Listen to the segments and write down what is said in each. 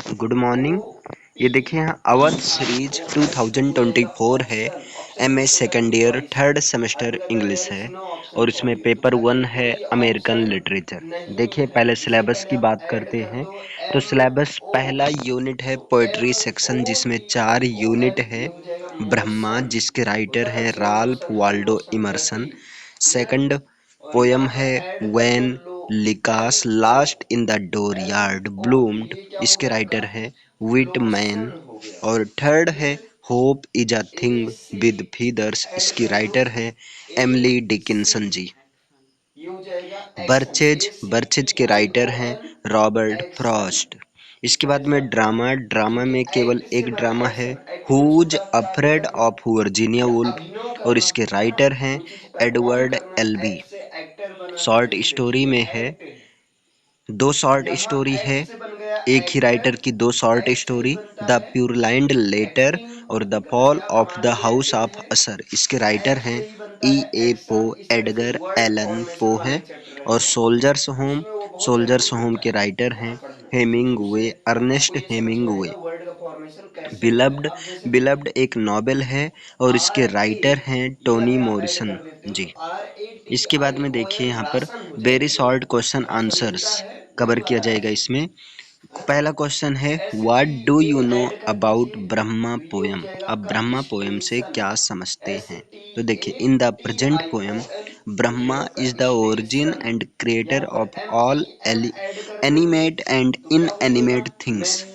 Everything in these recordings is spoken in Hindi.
Good morning. ये देखिए यहाँ अवध सीरीज 2024 है। MA second year third semester English है और इसमें पेपर वन है अमेरिकन लिटरेचर। देखिए पहले सिलेबस की बात करते हैं तो सिलेबस पहला यूनिट है पोएट्री सेक्शन जिसमें 4 यूनिट है। ब्रह्मा जिसके राइटर हैं Ralph Waldo Emerson. Second poem है when lilacs last in the dooryard bloomed, इसके राइटर है विटमैन। और थर्ड है hope is a thing with feathers, इसकी राइटर है Emily Dickinson ji. Birches birches के राइटर हैं रॉबर्ट फ्रॉस्ट। इसके बाद में ड्रामा ड्रामा में केवल एक ड्रामा है who's afraid of Virginia Woolf और इसके राइटर हैं एडवर्ड एल्बी। शॉर्ट स्टोरी में है दो शॉर्ट स्टोरी है, एक ही राइटर की दो शॉर्ट स्टोरी, द प्यूरलाइंड लेटर और the fall of the house of असर, इसके राइटर हैं ई ए पो, एडगर एलन पो हैं। और सोल्जर्स होम के राइटर हैं हेमिंगवे, अर्नेस्ट हेमिंगवे। बिलब्ड बिलब्ड एक नॉवेल है और इसके राइटर हैं टोनी मॉरिसन जी। इसके बाद में देखिए यहाँ पर very short question answers cover किया जाएगा इसमें। पहला क्वेश्चन है what do you know about Brahma poem, आप ब्रह्मा पोयम से क्या समझते हैं। तो देखिए in the present poem Brahma is the origin and creator of all animate and inanimate things.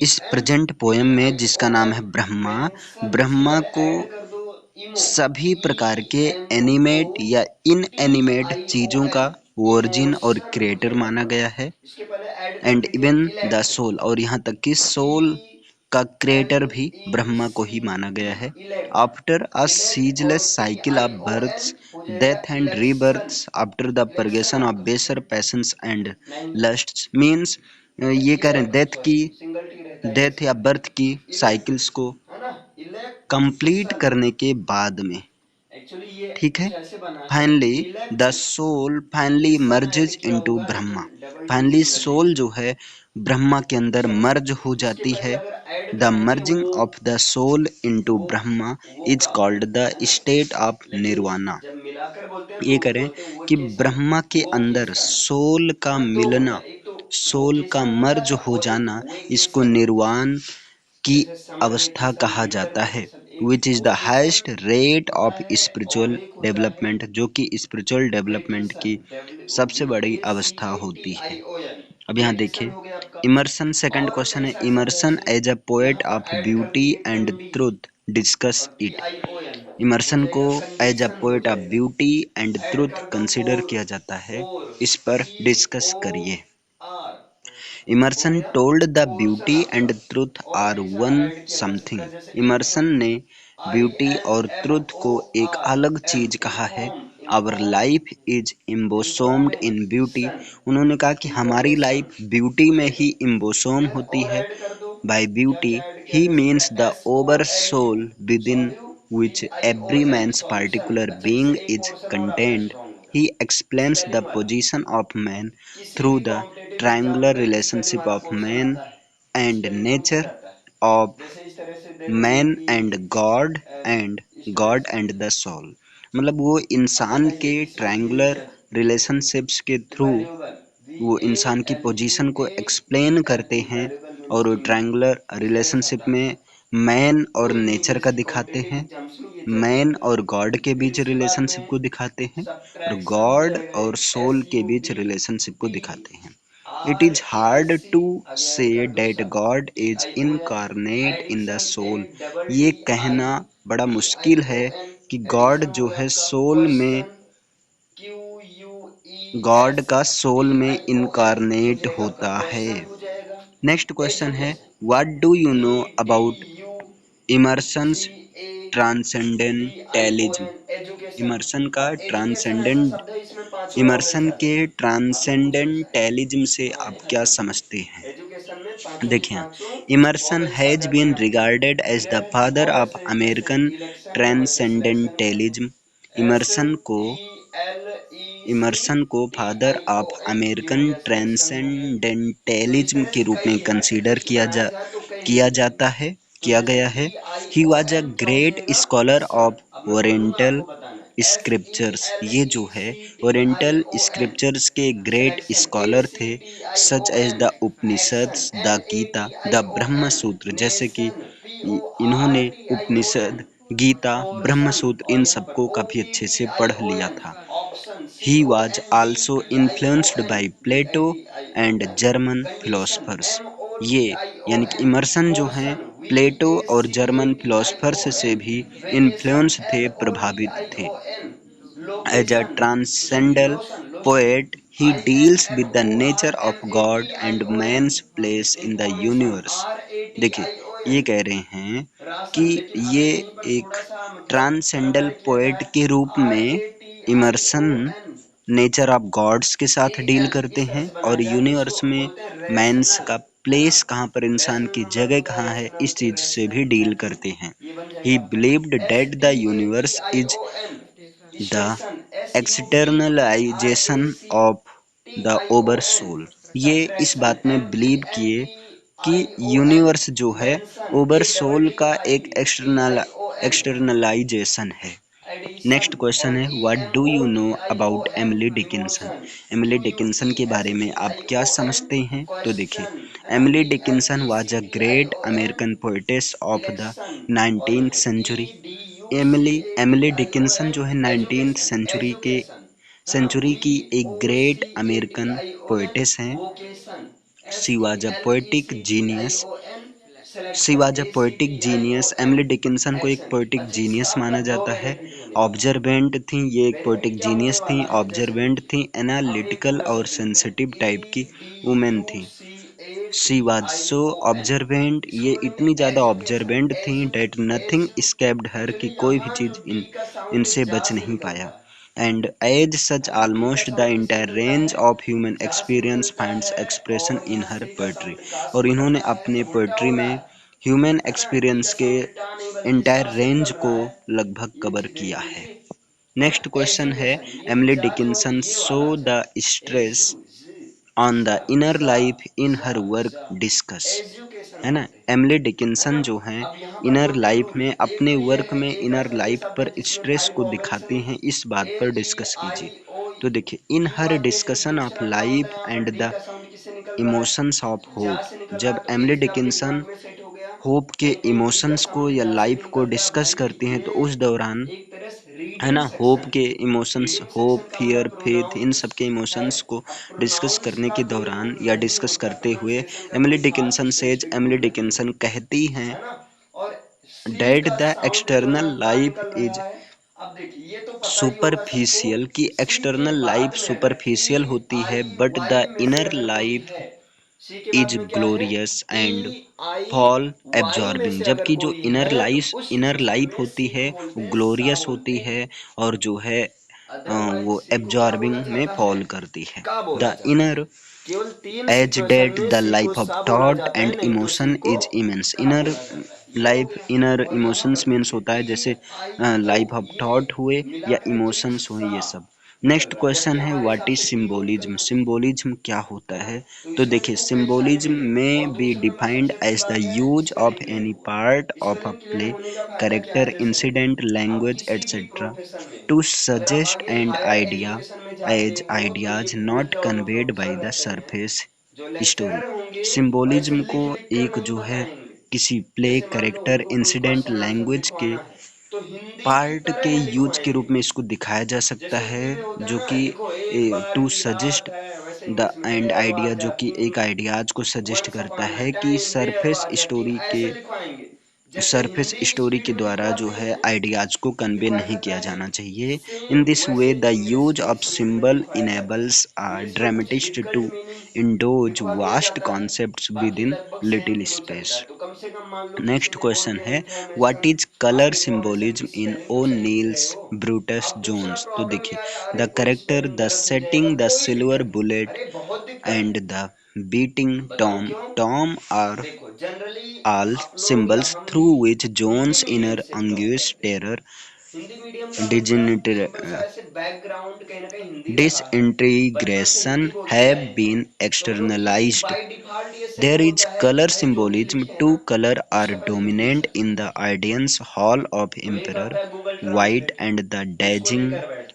इस प्रेजेंट पोयम में जिसका नाम है ब्रह्मा, ब्रह्मा को सभी प्रकार के एनिमेट या इनएनिमेट चीज़ों का ओरिजिन और क्रिएटर माना गया है। एंड इवन द सोल, और यहाँ तक कि सोल का क्रिएटर भी ब्रह्मा को ही माना गया है। After a ceaseless cycle of births death and rebirths after the purgation of baser passions and lusts means ये कह रहे हैं डेथ या बर्थ की साइकिल्स को कंप्लीट करने के बाद में, ठीक है, finally the soul finally merges into Brahma. Finally soul जो है ब्रह्मा के अंदर मर्ज हो जाती है। The merging of the soul into Brahma is called the state of nirvana. ये करें कि ब्रह्मा के अंदर सोल का मिलना, सोल का मर्ज हो जाना, इसको निर्वाण की अवस्था कहा जाता है। Which is the highest rate of spiritual development, जो कि स्पिरिचुअल डेवलपमेंट की सबसे बड़ी अवस्था होती है। अब यहाँ देखिए इमर्सन, सेकंड क्वेश्चन है Emerson as a poet of beauty and truth discuss it. Emerson को as a poet of beauty and truth consider किया जाता है, इस पर डिस्कस करिए। Emerson told the beauty and truth are one something. Emerson ने ब्यूटी और ट्रुथ को एक अलग चीज कहा है। Our life is embosomed in beauty. उन्होंने कहा कि हमारी लाइफ ब्यूटी में ही इम्बोसोम होती है। By beauty he means the oversoul within which every man's particular being is contained. He explains the position of man through the triangular relationship of man and nature, of man and God and the soul। मतलब वो इंसान के ट्रायंगुलर रिलेशनशिप्स के थ्रू वो इंसान की पोजीशन को एक्सप्लेन करते हैं और ट्रायंगुलर रिलेशनशिप में मैन और नेचर का दिखाते हैं, मैन और गॉड के बीच रिलेशनशिप को दिखाते हैं और गॉड और सोल के बीच रिलेशनशिप को दिखाते हैं। It is hard to say that God is incarnate in the soul. ये कहना बड़ा मुश्किल है कि गॉड जो है सोल में, गॉड का सोल में इनकारनेट होता है। नेक्स्ट क्वेश्चन है what do you know about Emerson's transcendentalism. Emerson का ट्रांसेंडेंट इमर्सन के ट्रांसेंडेंटलिज्म से आप क्या समझते हैं। देखिए Emerson has been regarded as the father of American transcendentalism. Emerson को इमर्सन को फादर ऑफ अमेरिकन ट्रांसेंडेंटलिज्म के रूप में कंसीडर किया जाता है किया गया है। He was a great scholar of oriental scriptures. ये जो है ओरिएंटल स्क्रिप्चर्स के ग्रेट स्कॉलर थे, such as the Upanishads, the Gita, the Brahma Sutra. जैसे कि इन्होंने उपनिषद, गीता, ब्रह्म सूत्र इन सबको काफी अच्छे से पढ़ लिया था। He was also influenced by Plato and German philosophers। ये यानी कि इमर्सन जो हैं प्लेटो और जर्मन फिलोसफर्स से भी इन्फ्लुएंस थे, प्रभावित थे। As a transcendental poet, he deals with the nature of God and man's place in the universe। देखिए, ये कह रहे हैं कि ये एक ट्रांसेंडल पोएट के रूप में इमर्सन नेचर ऑफ गॉड्स के साथ डील करते हैं और यूनिवर्स में मैंस का प्लेस कहाँ पर, इंसान की जगह कहाँ है, इस चीज से भी डील करते हैं। He believed that the universe is the externalization of the oversoul. ये इस बात में बिलीव किए कि यूनिवर्स जो है ओवर सोल का एक एक्सटर्नलाइजेशन है। नेक्स्ट क्वेश्चन है, what do you know about Emily Dickinson. Emily Dickinson के बारे में आप क्या समझते हैं? तो देखिए, Emily Dickinson was a great American poetess of the 19th century. Emily Emily Dickinson जो है 19th सेंचुरी की एक ग्रेट अमेरिकन पोएटेस हैं। She was a poetic genius she was a poetic genius. Emily Dickinson को एक पोएटिक जीनियस माना जाता है। ऑब्जर्वेंट थी, ये एक पोएटिक जीनियस थी, ऑब्जर्वेंट थी, एनालिटिकल और सेंसिटिव टाइप की वुमेन थी। शी वाज सो ऑब्जर्वेंट, ये इतनी ज़्यादा ऑब्जर्वेंट थी, डेट नथिंग स्केप्ड हर, कि कोई भी चीज़ इनसे बच नहीं पाया। And as such almost the entire range of human experience finds expression in her poetry. और इन्होंने अपने पोएट्री में ह्यूमन एक्सपीरियंस के इंटायर रेंज को लगभग कवर किया है। नेक्स्ट क्वेश्चन है, Emily Dickinson saw the stress on the inner life in her work discuss. है ना, एमिली डिकिंसन जो हैं इनर लाइफ में, अपने वर्क में इनर लाइफ पर स्ट्रेस को दिखाती हैं, इस बात पर डिस्कस कीजिए। तो देखिए, in her discussion of life and the emotions of hope. जब एमिली डिकिंसन होप के इमोशंस को या लाइफ को डिस्कस करती हैं, तो उस दौरान, है ना, होप के इमोशंस, होप, फियर, फेथ, इन सब के इमोशंस को डिस्कस करने के दौरान या डिस्कस करते हुए एमिली डिकिंसन कहती हैं, that the external life is superficial, की एक्सटर्नल लाइफ सुपरफिशियल होती है, but the inner life is glorious and full absorbing. जबकि जो इनर लाइफ होती है वो ग्लोरियस होती है और जो है वो एब्जॉर्बिंग में फॉल करती है। The inner as that the life of thought and emotion is immense. Inner emotions means होता है जैसे लाइफ ऑफ थॉट हुए या इमोशंस हुए, ये सब। नेक्स्ट क्वेश्चन है, व्हाट इज सिंबोलिज्म। सिंबोलिज्म क्या होता है? तो देखिए, symbolism may be defined as the use of any part of a play, character, incident, language etcetera to suggest and idea as ideas not conveyed by the surface story. Symbolism को एक जो है किसी प्ले, कैरेक्टर, इंसिडेंट, लैंग्वेज के पार्ट के यूज के रूप में इसको दिखाया जा सकता है, जो कि to suggest the and idea, जो कि एक आइडियाज को सजेस्ट करता है कि सरफेस स्टोरी के द्वारा जो है आइडियाज को कन्वे नहीं किया जाना चाहिए। In this way the use of symbol enables a dramatist to endows vast concepts within little space. Next question है, what is colour symbolism in O'Neill's Brutus Jones. तो देखिए, the character, the setting, the silver bullet and the beating tom are all symbols through which John's inner anguish, terror, डिजिनिटर disintegration have been externalized. There is color symbolism. Two colors are dominant in the audience hall of Emperor: white and the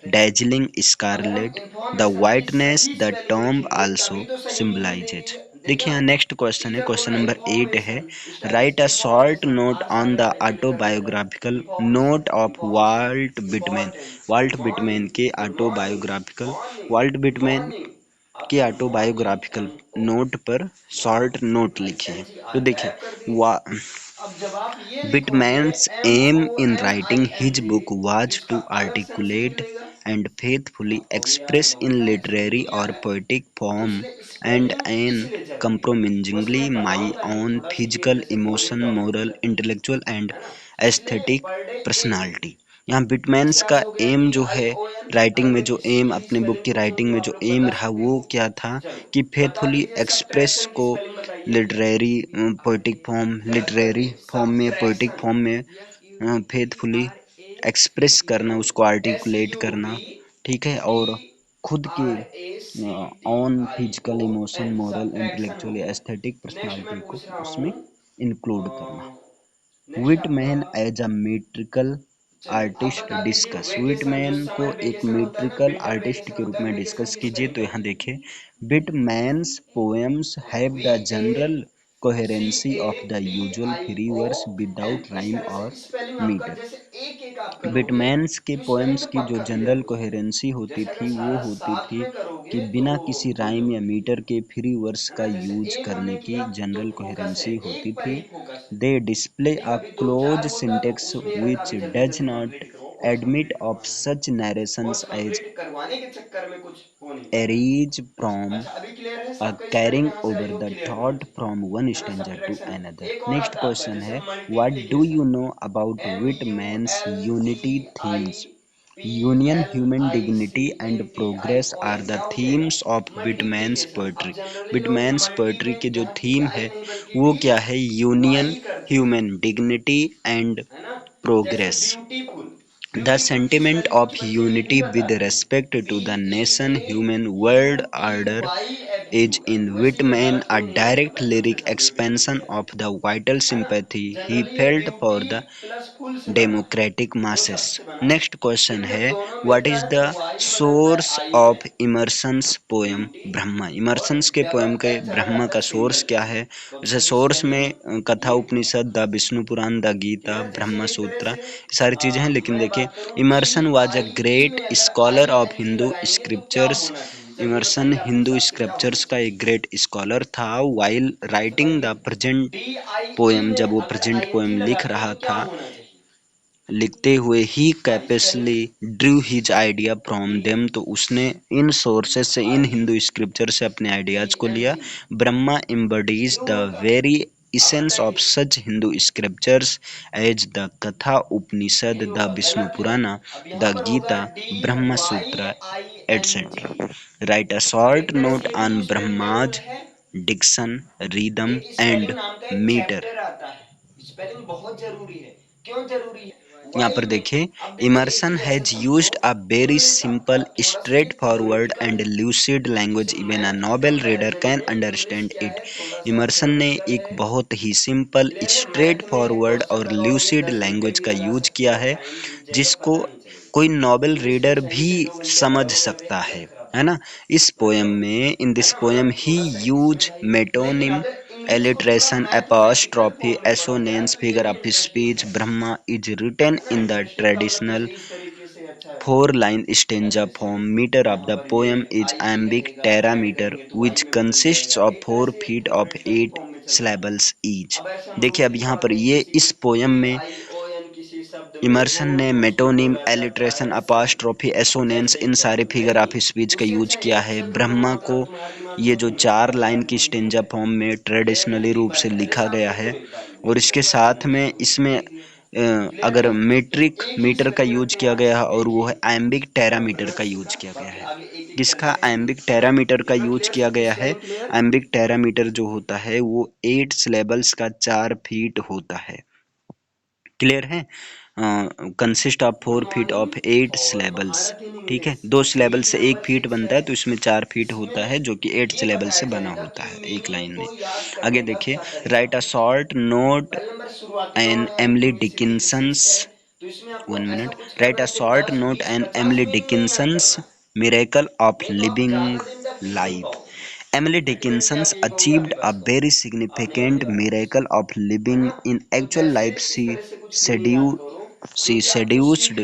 dazzling scarlet. The whiteness the tomb also symbolizes. देखिए यहाँ नेक्स्ट क्वेश्चन है, क्वेश्चन नंबर 8 है, write a short note on the autobiographical note of Walt Whitman के ऑटोबायोग्राफिकल वाल्ट बिटमैन के ऑटोबायोग्राफिकल नोट पर शॉर्ट नोट लिखिए। तो देखिए, Whitman's aim in writing his book was to articulate and faithfully express in literary or poetic form and uncompromisingly my own physical, emotion, moral, intellectual and aesthetic personality। यहाँ बिटमैन्स का एम जो है, राइटिंग में जो एम, अपने बुक की राइटिंग में जो एम रहा वो क्या था कि फेथफुली एक्सप्रेस को लिटरेरी फॉर्म में फेथफुली एक्सप्रेस करना, उसको आर्टिकुलेट करना, ठीक है, और खुद के own physical, emotion, moral, intellectual, aesthetic personality को उसमें इंक्लूड करना। Whitman as a metrical artist discuss, Whitman को एक मेट्रिकल आर्टिस्ट के रूप में डिस्कस कीजिए। तो यहाँ देखिए, Whitman's poems have the general coherency of the usual free verse without rhyme और मीटर। बिटमैन्स के पोएम्स की जो जनरल कोहेरेंसी होती थी वो होती थी कि बिना किसी राइम या मीटर के फ्री वर्स का यूज करने की जनरल कोहेरेंसी होती थी। They display a close syntax which does not admit of such narrations as arise from a carrying over the thought from one stranger to another। Next question है, what do you know about Whitman's unity themes? Union, human dignity and progress are the themes of Whitman's poetry। Whitman's poetry के जो थीम है वो क्या है? Union, human dignity and progress. The sentiment of unity with respect to the nation, human world order is in Whitman a direct lyric expansion of the vital sympathy he felt for the democratic masses. Next question है, what is the source of Emerson's poem Brahma. Emerson's के पोएम के ब्रह्मा का सोर्स क्या है? जैसे सोर्स में कथा उपनिषद, द विष्णु पुराण, द गीता, ब्रह्मा सूत्र, सारी चीजें हैं। लेकिन देखिए, Emerson was a great scholar of Hindu scriptures. Emerson Hindu scriptures का एक ग्रेट स्कॉलर था। While writing the present poem, जब वो प्रेजेंट पोएम लिख रहा था, लिखते हुए ही copiously drew his idea from them, तो उसने इन सोर्सेस से, इन हिंदू स्क्रिप्चर से अपने आइडियाज को लिया। Brahma embodies the very essence of such Hindu scriptures as the Katha Upanishad, the Vishnu Purana, the Gita, Brahma Sutra, etc. Write a short note on Brahma's diction, rhythm, and meter। यहाँ पर देखिए, Emerson has used a very simple, straight forward and lucid language, even a noble reader can understand it. Emerson ने एक बहुत ही सिंपल, स्ट्रेट फॉरवर्ड और लूसिड लैंग्वेज का यूज किया है जिसको कोई नोबेल रीडर भी समझ सकता है ना। इस पोएम में, in this poem he use metonym, alliteration, apostrophe, assonance, figure of speech। Brahma is written in the traditional four-line stanza form. Meter of the poem is iambic tetrameter, which consists of 4 feet of 8 syllables each। देखिए, अब यहाँ पर ये इस पोयम में इमर्सन ने मेटोनिम, एलिट्रेशन, अपास्ट्रोफी, एसोनेंस, इन सारे फिगर ऑफ स्पीच का यूज किया है। ब्रह्मा को ये जो 4 लाइन की स्टेंजा फॉर्म में ट्रेडिशनली रूप से लिखा गया है, और इसके साथ में इसमें अगर मीटर का यूज किया गया है, और वो है आयम्बिक टेरामीटर का यूज किया गया है। किसका? आयम्बिक टेरामीटर का यूज किया गया है। आयम्बिक टेरामीटर जो होता है वो 8 सिलेबल्स का 4 फीट होता है। क्लियर है? Consist of 4 feet of 8 syllables. ठीक है, 2 सिलेबल से 1 फीट बनता है, तो इसमें 4 फीट होता है जो कि 8 सिलेबल से बना होता है एक लाइन में। आगे देखिए, write a short note on Emily Dickinson's, 1 minute, write a short note on Emily Dickinson's miracle of living life. Emily Dickinson achieved a very significant miracle of living in actual life. Sedu- she seduced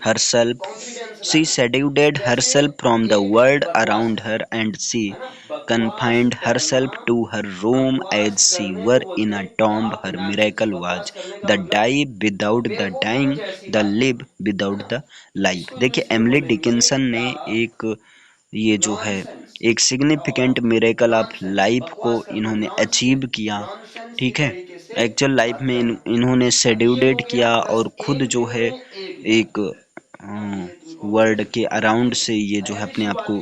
herself. She seduced herself from the world around her, and she confined herself to her room as she were in a tomb. Her miracle was the die without the dying, the live without the life. देखिए, एमिली डिकिंसन ने एक ये जो है एक सिग्निफिकेंट मिरेकल ऑफ लाइफ को इन्होंने अचीव किया। ठीक है, एक्चुअल लाइफ में इन्होंने सेड्यूडेट किया और खुद जो है एक वर्ल्ड के अराउंड से ये जो है अपने आप को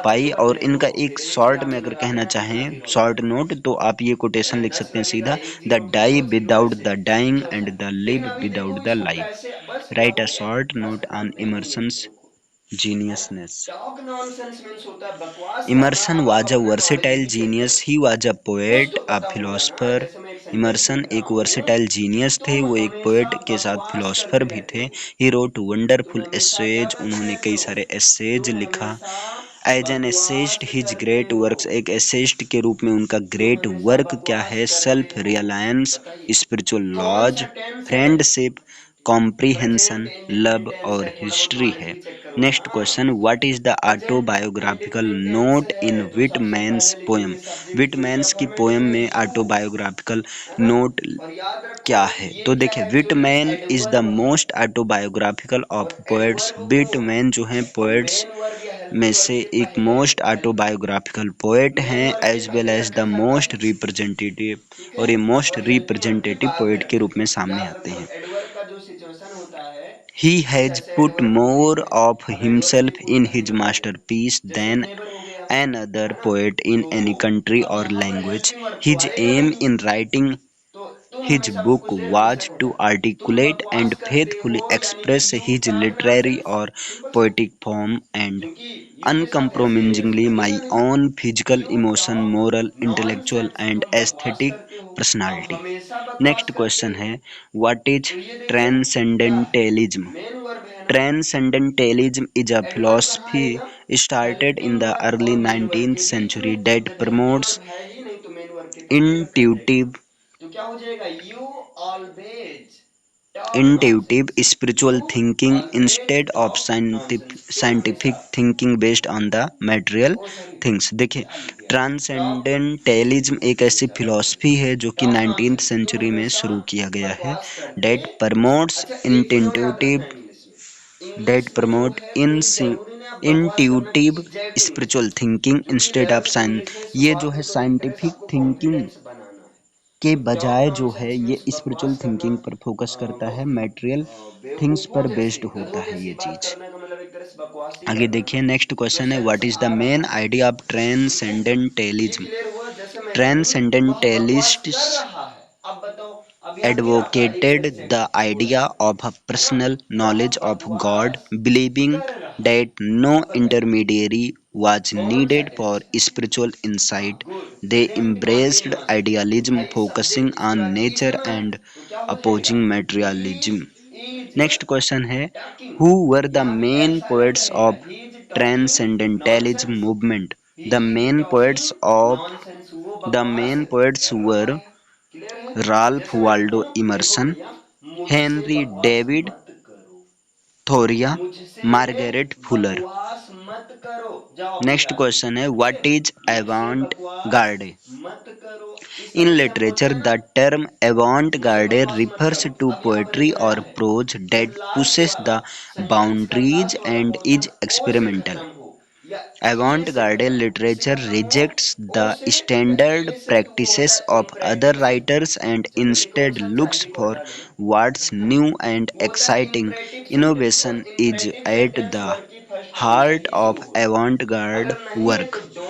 पाई। और इनका एक शॉर्ट में अगर कहना चाहें, शॉर्ट नोट, तो आप ये कोटेशन लिख सकते हैं सीधा, the die without the dying and the live without the life. Write a short note on Emerson's geniusness. Emerson was a versatile genius. He was a poet, a philosopher. Emerson एक वर्सेटाइल जीनियस थे, वो एक पोएट के साथ फिलोसफर भी थे। ही रोट वंडरफुल एसेज, उन्होंने कई सारे एसेज लिखा। As an essayist his great works, एक एसेस्ट के रूप में उनका ग्रेट वर्क क्या है? Self reliance, spiritual laws, friendship, comprehension, love और हिस्ट्री है। Next question, what is the autobiographical note in Whitman's poem? Whitman's की पोएम में ऑटोबायोग्राफिकल नोट क्या है? तो देखिए, Whitman is the most autobiographical of poets. Whitman जो हैं पोएट्स में से एक मोस्ट ऑटोबायोग्राफिकल पोएट हैं, as well as the most representative, और ये मोस्ट रिप्रेजेंटेटिव पोएट के रूप में सामने आते हैं। He has put more of himself in his masterpiece than another poet in any country or language. His aim in writing his book was to articulate and faithfully express his literary or poetic form and uncompromisingly my own physical, emotion, moral, intellectual, and aesthetic personality. Next question है, what is transcendentalism? Transcendentalism is a philosophy started in the early 19th century that promotes intuitive intuitive spiritual thinking instead of scientific thinking based on the material things। देखिए, ट्रांसेंडेंटलिज्म एक ऐसी फिलॉसफी है जो कि 19th सेंचुरी में शुरू किया गया है। That promotes intentive that promote in intuitive spiritual thinking instead of science. ये जो है साइंटिफिक थिंकिंग के बजाय जो है ये स्पिरिचुअल थिंकिंग पर फोकस करता है, मटेरियल थिंग्स पर बेस्ड होता है ये चीज। आगे देखिए, नेक्स्ट क्वेश्चन है, what is the main idea of transcendentalism? Transcendentalists advocated the idea of a personal knowledge of God, believing that no intermediary was needed for spiritual insight. They embraced idealism, focusing on nature and opposing materialism. Next question है, who were the main poets of transcendentalism movement? The main poets of the main poets were Ralph Waldo Emerson, Henry David Thoreau, Margaret Fuller. Next question है, what is avant-garde? In literature, the term avant-garde refers to poetry or prose that pushes the boundaries and is experimental. Avant-garde literature rejects the standard practices of other writers and instead looks for what's new and exciting. Innovation is at the heart of avant-garde work.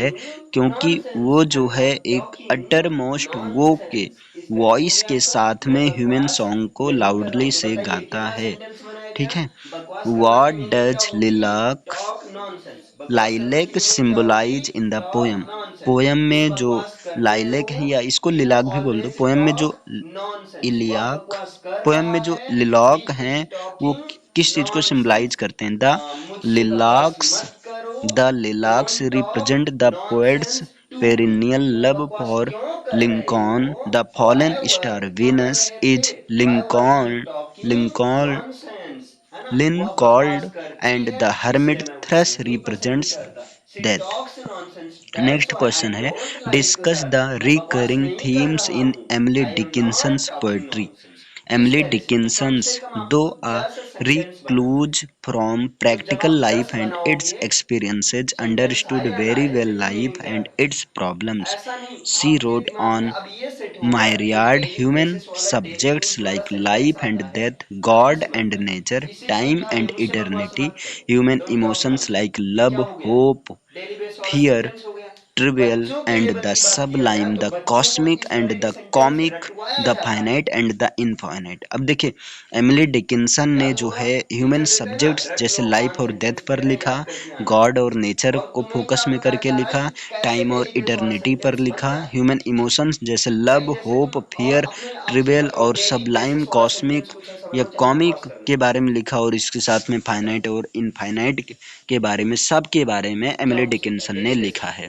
है, क्योंकि वो जो है एक अटर मोस्ट वो के वॉइस के साथ में ह्यूमन सॉन्ग को लाउडली से गाता है। ठीक है। What does lilac lilac symbolize in the poem. Poem में जो लाइलेक है, या इसको लिलाक भी बोल दो, पोयम में जो इलियाक पोयम में जो लिलॉक हैं वो किस चीज को सिंबलाइज करते हैं? Lilacs the lilacs represent the poet's perennial love for Lincoln. The fallen star Venus is Lincoln called, and the hermit thrush represents death. Next question है, discuss the recurring themes in Emily Dickinson's poetry. Emily Dickinson's, though a recluse from practical life and its experiences, understood very well life and its problems. She wrote on myriad human subjects like life and death, God and nature, time and eternity, human emotions like love, hope, fear, trivial and the sublime, the cosmic and the comic, the finite and the infinite। अब देखिए, एमिली डिकिंसन ने जो है ह्यूमन सब्जेक्ट्स जैसे लाइफ और डेथ पर लिखा, गॉड और नेचर को फोकस में करके लिखा, टाइम और इटर्निटी पर लिखा, ह्यूमन इमोशंस जैसे लव, होप, फियर, ट्रिवियल और सबलाइम, कॉस्मिक या कॉमिक के बारे में लिखा, और इसके साथ में फाइनाइट और इनफाइनाइट के बारे में, सब के बारे में एमिली डिकिंसन ने लिखा है।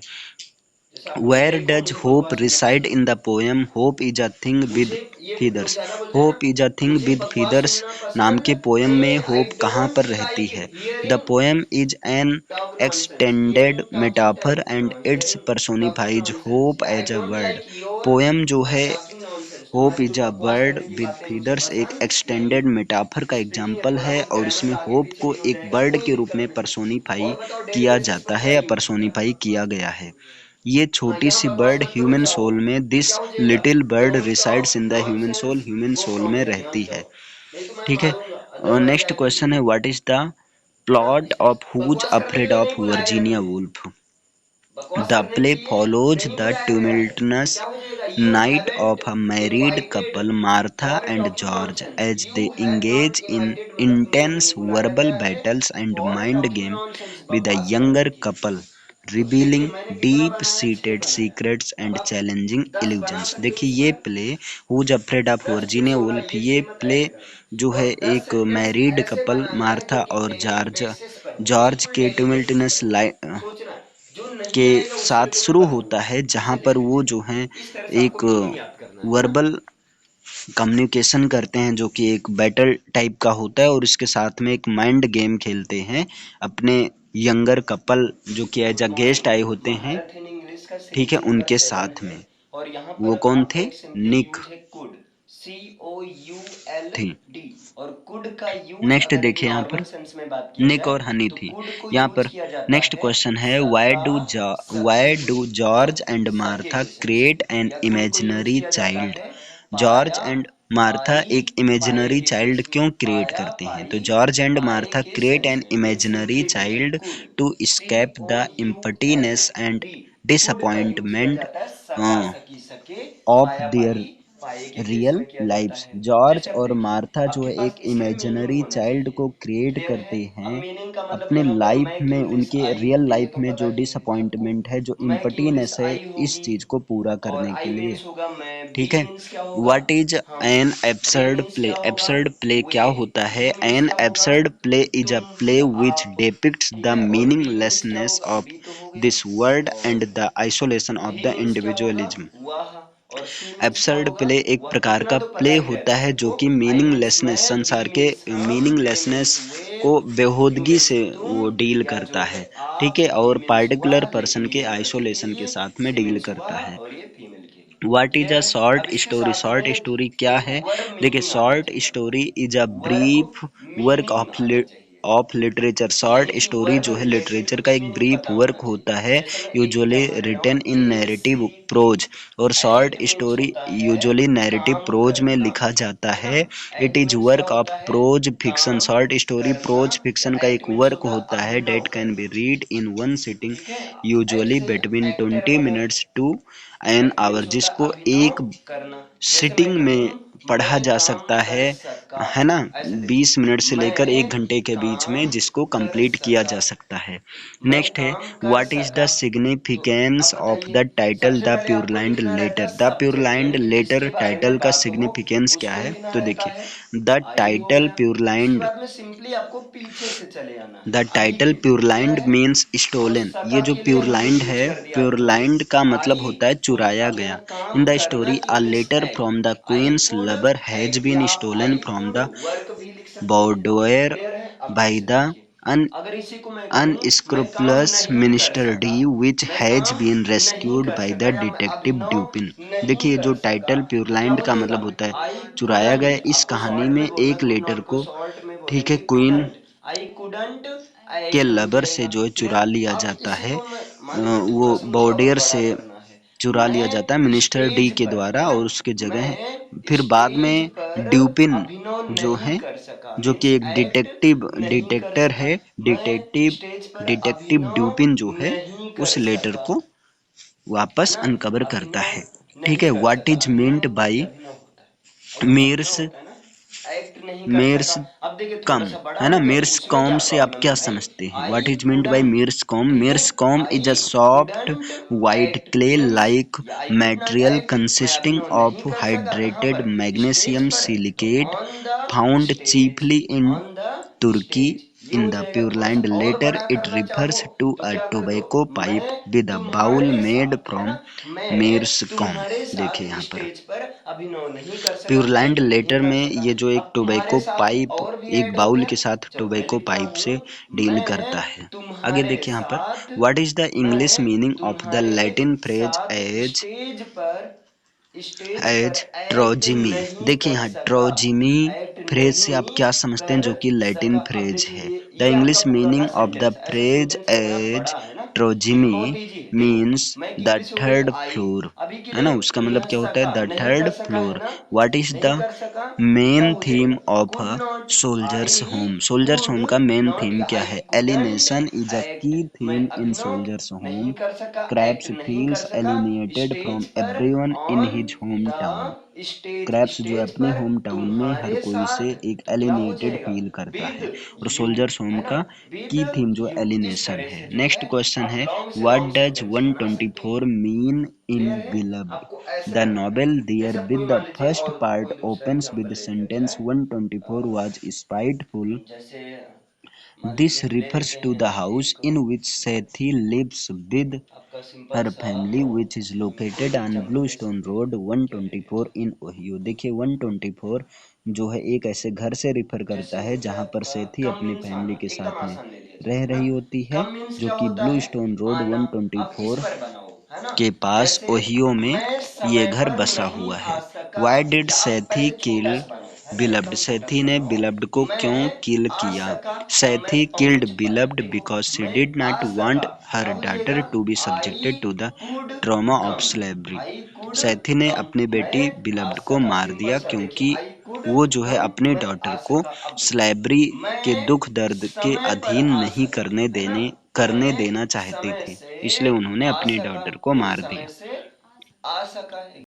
Where does hope reside in the poem? Hope is a thing with feathers. Hope is a thing with feathers नाम के पोएम में होप कहाँ पर रहती है? The poem is an extended metaphor and it personifies hope as a word. Poem जो है hope is a bird with feathers एक एक्सटेंडेड मेटाफर का एग्जाम्पल है, और इसमें होप को एक बर्ड के रूप में पर्सोनीफाई किया जाता है या पर्सोनीफाई किया गया है। ये छोटी सी बर्ड ह्यूमन सोल में, this little bird resides in the human soul में रहती है। ठीक है। नेक्स्ट क्वेश्चन है, what is the plot of who's afraid of Virginia Woolf. The play follows the tumultuous night of a married couple, Martha and George, as they engage in intense verbal battles and mind games with a younger couple, revealing deep-seated secrets and challenging illusions। देखिए, ये play who's afraid of Virginia Woolf, ये प्ले जो है एक मैरिड कपल मार्था और जॉर्ज जॉर्ज के tumultuous के साथ शुरू होता है, जहाँ पर वो जो हैं एक वर्बल कम्युनिकेशन करते हैं, जो कि एक बैटल टाइप का होता है, और इसके साथ में एक माइंड गेम खेलते हैं अपने यंगर कपल जो कि एज अ गेस्ट आए होते हैं, ठीक है, उनके साथ में। वो कौन थे? निक थे। नेक्स्ट देखिए यहाँ पर, निक और हनी थी यहाँ पर। नेक्स्ट क्वेश्चन है, why do George and Martha create an imaginary child. George and Martha एक इमेजिनरी चाइल्ड क्यों क्रिएट करते हैं? तो George and Martha create an imaginary child to escape the emptiness and disappointment of their real lifes. George और मार्था जो है एक इमेजिनरी चाइल्ड को क्रिएट करते हैं अपने लाइफ में, उनके रियल लाइफ में जो डिसअपॉइंटमेंट है, जो इम्पटीनेस है, इस चीज को पूरा करने के लिए। ठीक है। What is an absurd play. Absurd play क्या होता है? An absurd play is a play which depicts the meaninglessness of this world and the isolation of the individualism. Absurd play एक प्रकार का प्ले होता है जो कि मीनिंगलेसनेस, संसार के मीनिंगलेसनेस को बेहूदगी से वो डील करता है। ठीक है, और पार्टिकुलर पर्सन के आइसोलेशन के साथ में डील करता है। What is a short story. Short story क्या है? देखिए, short story is a brief work of literature. Short story जो है लिटरेचर का एक ब्रीफ वर्क होता है, usually written in narrative prose. और short story usually narrative prose में लिखा जाता है। It is work of prose fiction. Short story prose fiction का एक वर्क होता है that can be read in one sitting, usually between 20 minutes to an hour, जिसको एक सिटिंग में पढ़ा जा सकता है ना, 20 मिनट से लेकर 1 घंटे के बीच में, जिसको कंप्लीट किया जा सकता है। नेक्स्ट है, what is the significance of the title the purloined letter. The purloined letter title का सिग्निफिकेंस क्या है, तो देखिए, the title purloined the title purloined means stolen. ये जो प्योरलैंड है, प्योरलैंड का मतलब होता है चुराया गया। In the story a letter from the queen's lover has been stolen from the boudoir by the unscrupulous Minister D, which has been rescued by the detective Dupin। देखिए, जो टाइटल प्योरलैंड का मतलब होता है चुराया गया, इस कहानी में एक लेटर को, ठीक है, क्वीन के लवर से जो है चुरा लिया जाता है, वो बॉर्डर से चुरा लिया जाता है मिनिस्टर डी के द्वारा, और उसके जगह फिर बाद में ड्यूपिन जो है, जो कि एक डिटेक्टर है, डिटेक्टिव ड्यूपिन जो है, उस लेटर को वापस अनकवर करता है। ठीक है, what is meant by meers meerschaum, है ना, मेयर्स कॉम से आप क्या समझते हैं? What is meant by meerschaum? Meerschaum is a soft white clay like material consisting of hydrated magnesium silicate found chiefly in Turkey in the Pureland. Later, it refers to a tobacco pipe with a bowl made from meerschaum। देखिए यहाँ पर प्योरलैंड लेटर में ये जो एक टोबैको पाइप, एक बाउल के साथ टोबैको पाइप से डील करता है। आगे देखिए यहाँ पर, what is the English meaning of the Latin phrase एज ट्रोजिमी। देखिए यहाँ ट्रोजिमी फ्रेज से आप क्या समझते हैं, जो कि लैटिन फ्रेज है। The English meaning of the phrase एज ट्रोजिमी मीन्स द थर्ड फ्लोर, है ना, उसका मतलब क्या होता है, the third floor. What is the main theme of a Soldier's Home. Soldier's Home का मेन थीम क्या है? Alienation is a key theme in Soldier's Home. Krebs feels alienated from everyone in his home town. Krebs जो है अपने होम टाउन में हर कोई से एक एलिनेटेड फील करता है, और सोल्जर्स होम का की थीम जो एलिनेशन है। नेक्स्ट क्वेश्चन है, what does 124 mean in Beloved. The novel there with the first part opens with sentence 124 was spiteful. This refers to the house in which Sethi lives with her family, which is located on Bluestone Road 124 in Ohio। देखिए 124 जो है एक ऐसे घर से रिफर करता है जहां पर सेथी अपनी फैमिली के साथ में रह रही होती है, जो कि ब्लू स्टोन रोड 124 के पास ओहियो में ये घर बसा हुआ है। Why did Sethe kill Beloved. Sethe ने बिलव्ड को क्यों किल किया? Sethe killed Beloved because she did not want her daughter to be subjected to the trauma of slavery. Sethe ने अपनी बेटी बिलव्ड को मार दिया क्योंकि वो जो है अपनी डॉटर को स्लेवरी के दुख दर्द के अधीन नहीं करने देना चाहती थी, इसलिए उन्होंने अपनी डॉटर को मार दिया। समय से आ सका है।